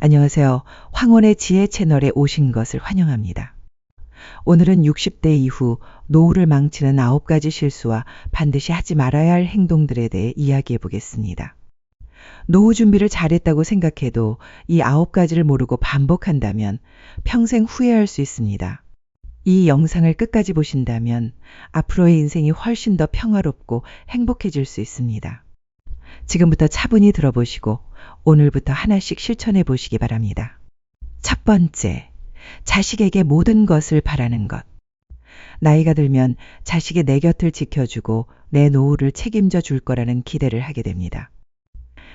안녕하세요. 황혼의 지혜 채널에 오신 것을 환영합니다. 오늘은 60대 이후 노후를 망치는 9가지 실수와 반드시 하지 말아야 할 행동들에 대해 이야기해 보겠습니다. 노후 준비를 잘했다고 생각해도 이 9가지를 모르고 반복한다면 평생 후회할 수 있습니다. 이 영상을 끝까지 보신다면 앞으로의 인생이 훨씬 더 평화롭고 행복해질 수 있습니다. 지금부터 차분히 들어보시고 오늘부터 하나씩 실천해 보시기 바랍니다. 첫 번째, 자식에게 모든 것을 바라는 것. 나이가 들면 자식이 내 곁을 지켜주고 내 노후를 책임져 줄 거라는 기대를 하게 됩니다.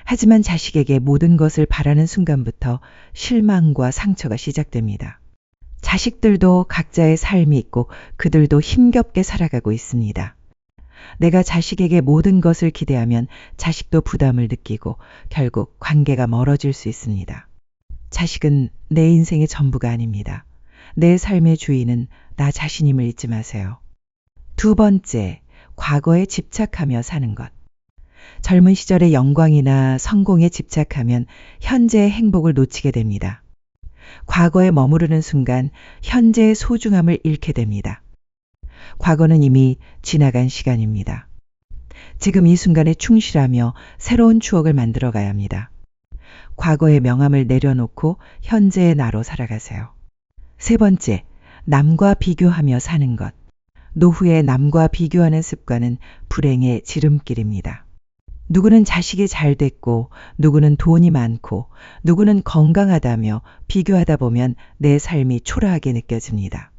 하지만 자식에게 모든 것을 바라는 순간부터 실망과 상처가 시작됩니다. 자식들도 각자의 삶이 있고 그들도 힘겹게 살아가고 있습니다. 내가 자식에게 모든 것을 기대하면 자식도 부담을 느끼고 결국 관계가 멀어질 수 있습니다. 자식은 내 인생의 전부가 아닙니다. 내 삶의 주인은 나 자신임을 잊지 마세요. 두 번째, 과거에 집착하며 사는 것. 젊은 시절의 영광이나 성공에 집착하면 현재의 행복을 놓치게 됩니다. 과거에 머무르는 순간 현재의 소중함을 잃게 됩니다. 과거는 이미 지나간 시간입니다. 지금 이 순간에 충실하며 새로운 추억을 만들어 가야 합니다. 과거의 명함을 내려놓고 현재의 나로 살아가세요. 세 번째, 남과 비교하며 사는 것. 노후에 남과 비교하는 습관은 불행의 지름길입니다. 누구는 자식이 잘 됐고, 누구는 돈이 많고, 누구는 건강하다며 비교하다 보면 내 삶이 초라하게 느껴집니다.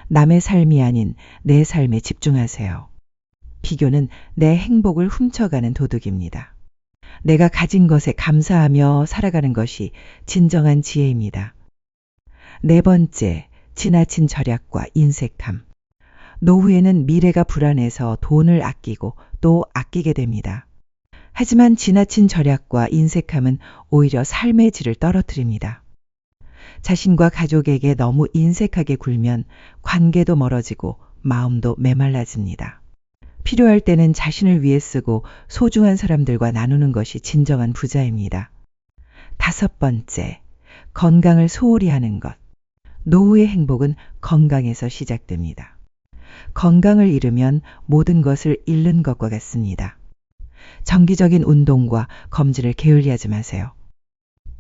남의 삶이 아닌 내 삶에 집중하세요. 비교는 내 행복을 훔쳐가는 도둑입니다. 내가 가진 것에 감사하며 살아가는 것이 진정한 지혜입니다. 네 번째, 지나친 절약과 인색함. 노후에는 미래가 불안해서 돈을 아끼고 또 아끼게 됩니다. 하지만 지나친 절약과 인색함은 오히려 삶의 질을 떨어뜨립니다. 자신과 가족에게 너무 인색하게 굴면 관계도 멀어지고 마음도 메말라집니다. 필요할 때는 자신을 위해 쓰고 소중한 사람들과 나누는 것이 진정한 부자입니다. 다섯 번째, 건강을 소홀히 하는 것. 노후의 행복은 건강에서 시작됩니다. 건강을 잃으면 모든 것을 잃는 것과 같습니다. 정기적인 운동과 검진을 게을리하지 마세요.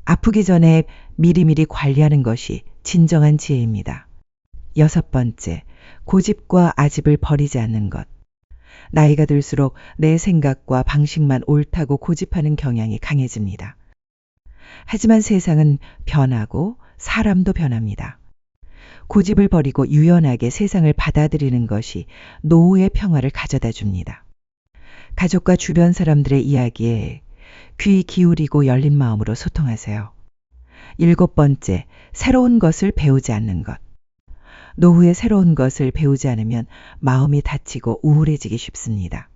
아프기 전에 미리미리 관리하는 것이 진정한 지혜입니다. 여섯 번째, 고집과 아집을 버리지 않는 것. 나이가 들수록 내 생각과 방식만 옳다고 고집하는 경향이 강해집니다. 하지만 세상은 변하고 사람도 변합니다. 고집을 버리고 유연하게 세상을 받아들이는 것이 노후의 평화를 가져다 줍니다. 가족과 주변 사람들의 이야기에 귀 기울이고 열린 마음으로 소통하세요. 일곱 번째, 새로운 것을 배우지 않는 것. 노후에 새로운 것을 배우지 않으면 마음이 다치고 우울해지기 쉽습니다.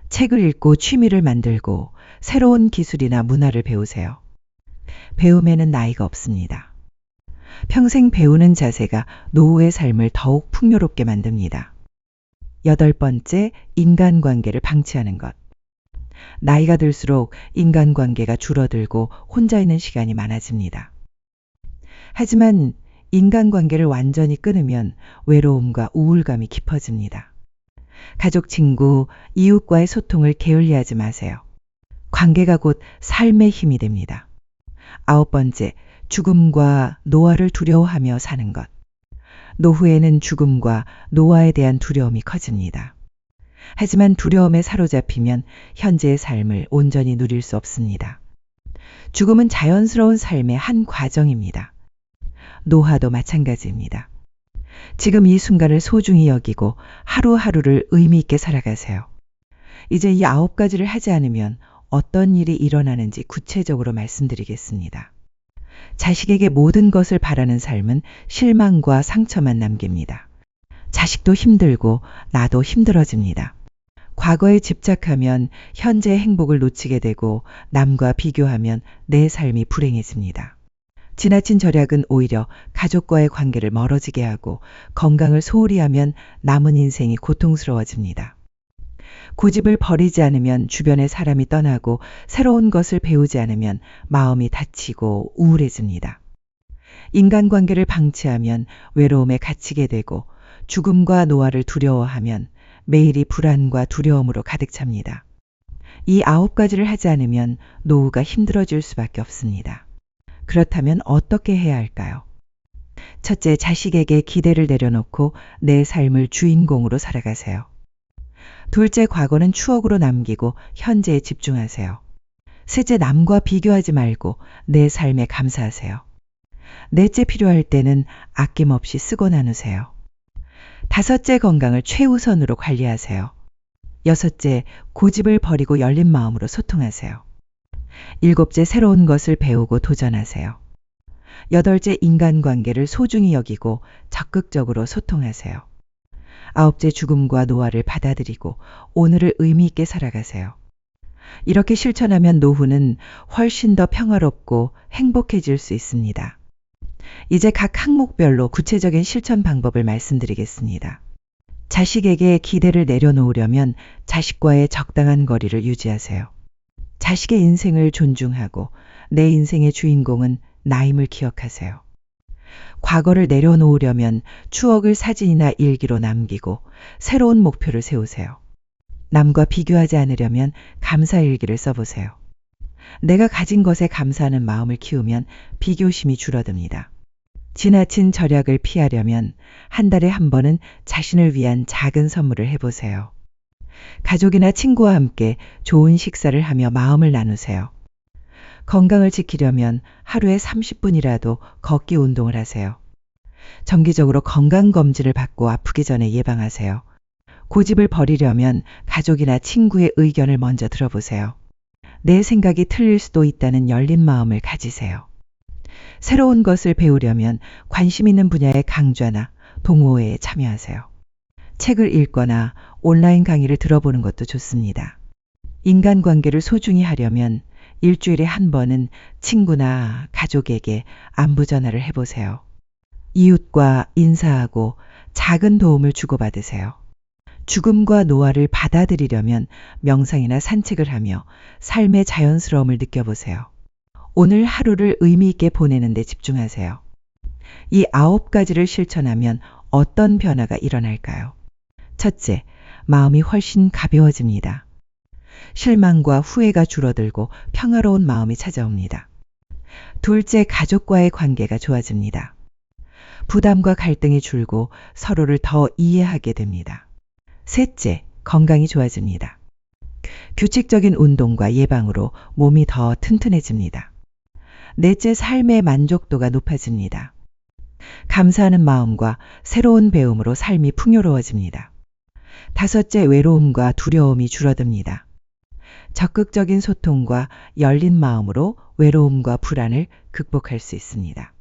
책을 읽고 취미를 만들고 새로운 기술이나 문화를 배우세요. 배움에는 나이가 없습니다. 평생 배우는 자세가 노후의 삶을 더욱 풍요롭게 만듭니다. 여덟 번째, 인간관계를 방치하는 것. 나이가 들수록 인간관계가 줄어들고 혼자 있는 시간이 많아집니다. 하지만 인간관계를 완전히 끊으면 외로움과 우울감이 깊어집니다. 가족, 친구, 이웃과의 소통을 게을리하지 마세요. 관계가 곧 삶의 힘이 됩니다. 아홉 번째, 죽음과 노화를 두려워하며 사는 것. 노후에는 죽음과 노화에 대한 두려움이 커집니다. 하지만 두려움에 사로잡히면 현재의 삶을 온전히 누릴 수 없습니다. 죽음은 자연스러운 삶의 한 과정입니다. 노화도 마찬가지입니다. 지금 이 순간을 소중히 여기고 하루하루를 의미 있게 살아가세요. 이제 이 9가지를 하지 않으면 어떤 일이 일어나는지 구체적으로 말씀드리겠습니다. 자식에게 모든 것을 바라는 삶은 실망과 상처만 남깁니다. 자식도 힘들고 나도 힘들어집니다. 과거에 집착하면 현재의 행복을 놓치게 되고 남과 비교하면 내 삶이 불행해집니다. 지나친 절약은 오히려 가족과의 관계를 멀어지게 하고 건강을 소홀히 하면 남은 인생이 고통스러워집니다. 고집을 버리지 않으면 주변의 사람이 떠나고 새로운 것을 배우지 않으면 마음이 다치고 우울해집니다. 인간관계를 방치하면 외로움에 갇히게 되고 죽음과 노화를 두려워하면 매일이 불안과 두려움으로 가득 찹니다. 이 9가지를 하지 않으면 노후가 힘들어질 수밖에 없습니다. 그렇다면 어떻게 해야 할까요? 첫째, 자식에게 기대를 내려놓고 내 삶을 주인공으로 살아가세요. 둘째, 과거는 추억으로 남기고 현재에 집중하세요. 셋째, 남과 비교하지 말고 내 삶에 감사하세요. 넷째, 필요할 때는 아낌없이 쓰고 나누세요. 다섯째, 건강을 최우선으로 관리하세요. 여섯째, 고집을 버리고 열린 마음으로 소통하세요. 일곱째, 새로운 것을 배우고 도전하세요. 여덟째, 인간관계를 소중히 여기고 적극적으로 소통하세요. 아홉째, 죽음과 노화를 받아들이고 오늘을 의미 있게 살아가세요. 이렇게 실천하면 노후는 훨씬 더 평화롭고 행복해질 수 있습니다. 이제 각 항목별로 구체적인 실천 방법을 말씀드리겠습니다. 자식에게 기대를 내려놓으려면 자식과의 적당한 거리를 유지하세요. 자식의 인생을 존중하고 내 인생의 주인공은 나임을 기억하세요. 과거를 내려놓으려면 추억을 사진이나 일기로 남기고 새로운 목표를 세우세요. 남과 비교하지 않으려면 감사일기를 써보세요. 내가 가진 것에 감사하는 마음을 키우면 비교심이 줄어듭니다. 지나친 절약을 피하려면 한 달에 한 번은 자신을 위한 작은 선물을 해보세요. 가족이나 친구와 함께 좋은 식사를 하며 마음을 나누세요. 건강을 지키려면 하루에 30분이라도 걷기 운동을 하세요. 정기적으로 건강검진을 받고 아프기 전에 예방하세요. 고집을 버리려면 가족이나 친구의 의견을 먼저 들어보세요. 내 생각이 틀릴 수도 있다는 열린 마음을 가지세요. 새로운 것을 배우려면 관심 있는 분야의 강좌나 동호회에 참여하세요. 책을 읽거나 온라인 강의를 들어보는 것도 좋습니다. 인간관계를 소중히 하려면 일주일에 한 번은 친구나 가족에게 안부 전화를 해보세요. 이웃과 인사하고 작은 도움을 주고받으세요. 죽음과 노화를 받아들이려면 명상이나 산책을 하며 삶의 자연스러움을 느껴보세요. 오늘 하루를 의미 있게 보내는 데 집중하세요. 이 9가지를 실천하면 어떤 변화가 일어날까요? 첫째, 마음이 훨씬 가벼워집니다. 실망과 후회가 줄어들고 평화로운 마음이 찾아옵니다. 둘째, 가족과의 관계가 좋아집니다. 부담과 갈등이 줄고 서로를 더 이해하게 됩니다. 셋째, 건강이 좋아집니다. 규칙적인 운동과 예방으로 몸이 더 튼튼해집니다. 넷째, 삶의 만족도가 높아집니다. 감사하는 마음과 새로운 배움으로 삶이 풍요로워집니다. 다섯째, 외로움과 두려움이 줄어듭니다. 적극적인 소통과 열린 마음으로 외로움과 불안을 극복할 수 있습니다.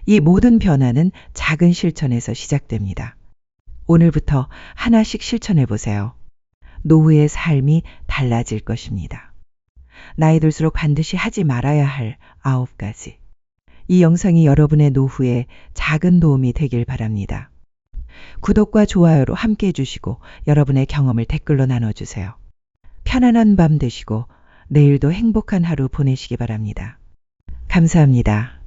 이 모든 변화는 작은 실천에서 시작됩니다. 오늘부터 하나씩 실천해 보세요. 노후의 삶이 달라질 것입니다. 나이 들수록 반드시 하지 말아야 할 9가지. 이 영상이 여러분의 노후에 작은 도움이 되길 바랍니다. 구독과 좋아요로 함께 해주시고 여러분의 경험을 댓글로 나눠주세요. 편안한 밤 되시고 내일도 행복한 하루 보내시기 바랍니다. 감사합니다.